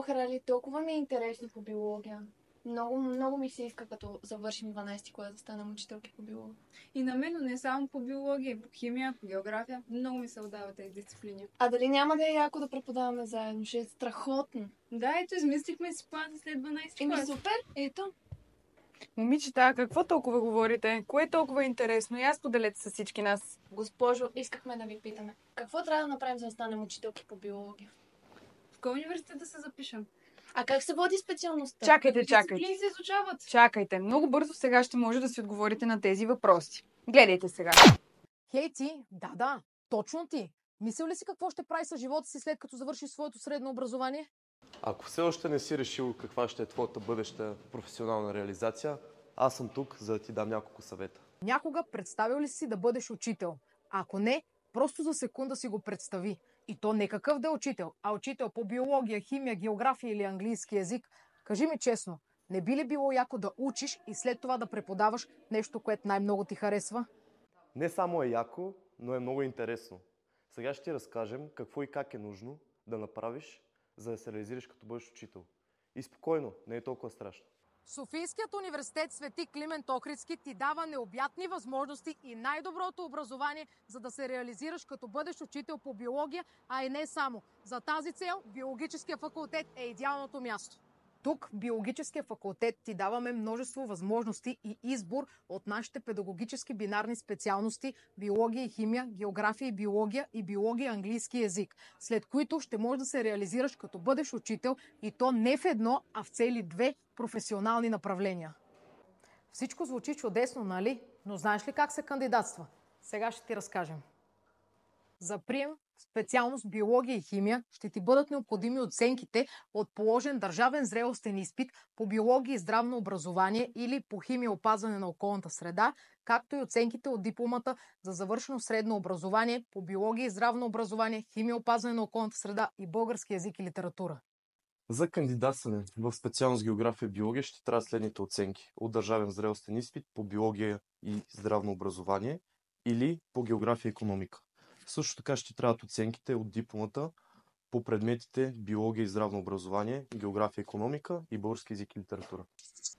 Ох, Рали, толкова ми е интересно по биология. Много, много ми се иска, като завършим 12-ти клас, да станем учителки по биология. И на мен, но не само по биология, по химия, по география. Много ми се отдават тези дисциплини. А дали няма да е яко да преподаваме заедно? Ще е страхотно. Да, ето, измислихме си план след 12-ти Еми клас. супер, ето. Момичета, какво толкова говорите? Кое е толкова интересно? И аз поделете с всички нас. Госпожо, искахме да ви питаме. Какво трябва да направим, за да станем учителки по биология? В кой университет да се запишем? А как се води специалността? Чакайте. Дисциплини се изучават. Чакайте. Много бързо сега ще може да си отговорите на тези въпроси. Гледайте сега. Хей ти, да, точно ти. Мислил ли си какво ще прави с живота си след като завършиш своето средно образование? Ако все още не си решил каква ще е твоята бъдеща професионална реализация, аз съм тук, за да ти дам няколко съвета. Някога представил ли си да бъдеш учител? Ако не, просто за секунда си го представи. И то не какъв да е учител, а учител по биология, химия, география или английски язик. Кажи ми честно, не би ли било яко да учиш и след това да преподаваш нещо, което най-много ти харесва? Не само е яко, но е много интересно. Сега ще ти разкажем какво и как е нужно да направиш, за да се реализираш като бъдеш учител. И спокойно, не е толкова страшно. Софийският университет Свети Климент Охридски ти дава необятни възможности и най-доброто образование, за да се реализираш като бъдеш учител по биология, а и не само. За тази цел биологическия факултет е идеалното място. Тук в биологическия факултет ти даваме множество възможности и избор от нашите педагогически бинарни специалности биология и химия, география и биология и английски язик, след които ще можеш да се реализираш като бъдеш учител и то не в едно, а в цели 2 професионални направления. Всичко звучи чудесно, нали? Но знаеш ли как се кандидатства? Сега ще ти разкажем. За прием в специалност биология и химия ще ти бъдат необходими оценките от положен държавен зрелостен изпит по биология и здравно образование или по химия и опазване на околната среда, както и оценките от дипломата за завършено средно образование по биология и здравно образование, химия и опазване на околната среда и български език и литература. За кандидатстване в специалност география и биология ще трябва следните оценки от държавен зрелостен изпит по биология и здравно образование или по география и икономика. Също така ще трябват оценките от дипломата по предметите биология и здравно образование, география и икономика и български език и литература.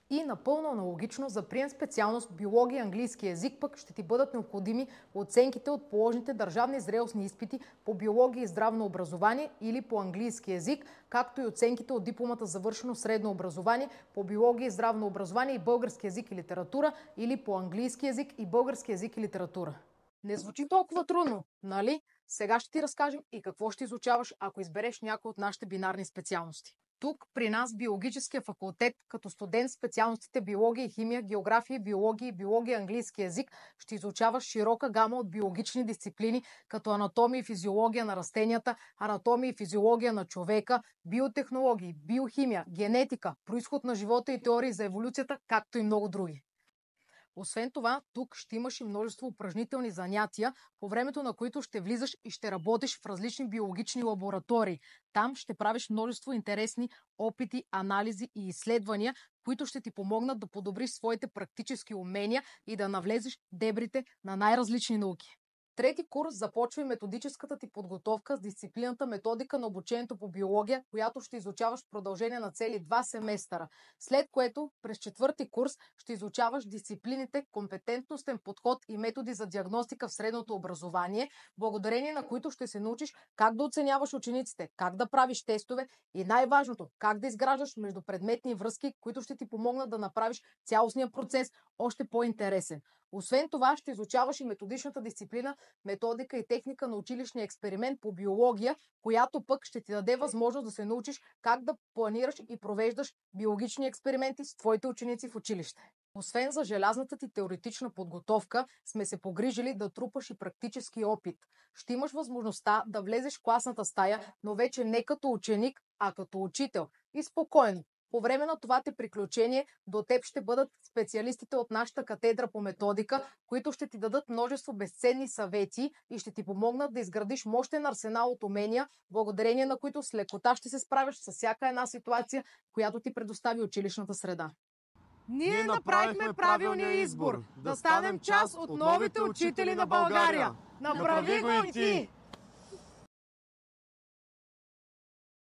И напълно аналогично за прием специалност биология и английски език пък ще ти бъдат необходими оценките от положените държавни зрелостни изпити по биология и здравно образование или по английски език, както и оценките от дипломата завършено средно образование по биология и здравно образование и български език и литература или по английски език и български език и литература. Не звучи толкова трудно, нали? Сега ще ти разкажем и какво ще изучаваш, ако избереш някои от нашите бинарни специалности. Тук при нас в биологическия факултет, като студент в специалностите биология и химия, география и биология и английски език, ще изучаваш широка гама от биологични дисциплини, като анатомия и физиология на растенията, анатомия и физиология на човека, биотехнологии, биохимия, генетика, произход на живота и теории за еволюцията, както и много други. Освен това, тук ще имаш и множество упражнителни занятия, по времето на които ще влизаш и ще работиш в различни биологични лаборатории. Там ще правиш множество интересни опити, анализи и изследвания, които ще ти помогнат да подобриш своите практически умения и да навлезеш в дебрите на най-различни науки. Трети курс започва и методическата ти подготовка с дисциплината методика на обучението по биология, която ще изучаваш в продължение на цели 2 семестъра. След което през 4-ти курс ще изучаваш дисциплините компетентностен подход и методи за диагностика в средното образование, благодарение на които ще се научиш как да оценяваш учениците, как да правиш тестове и най-важното, как да изграждаш междупредметни връзки, които ще ти помогнат да направиш цялостния процес още по-интересен. Освен това, ще изучаваш и методичната дисциплина, методика и техника на училищния експеримент по биология, която пък ще ти даде възможност да се научиш как да планираш и провеждаш биологични експерименти с твоите ученици в училище. Освен за желязната ти теоретична подготовка, сме се погрижили да трупаш и практически опит. Ще имаш възможността да влезеш в класната стая, но вече не като ученик, а като учител. И спокойно. По време на това ти приключение до теб ще бъдат специалистите от нашата катедра по методика, които ще ти дадат множество безценни съвети и ще ти помогнат да изградиш мощен арсенал от умения, благодарение на които с лекота ще се справиш с всяка една ситуация, която ти предостави училищната среда. Ние направихме правилния избор да станем част от новите учители на България. Направи го и ти!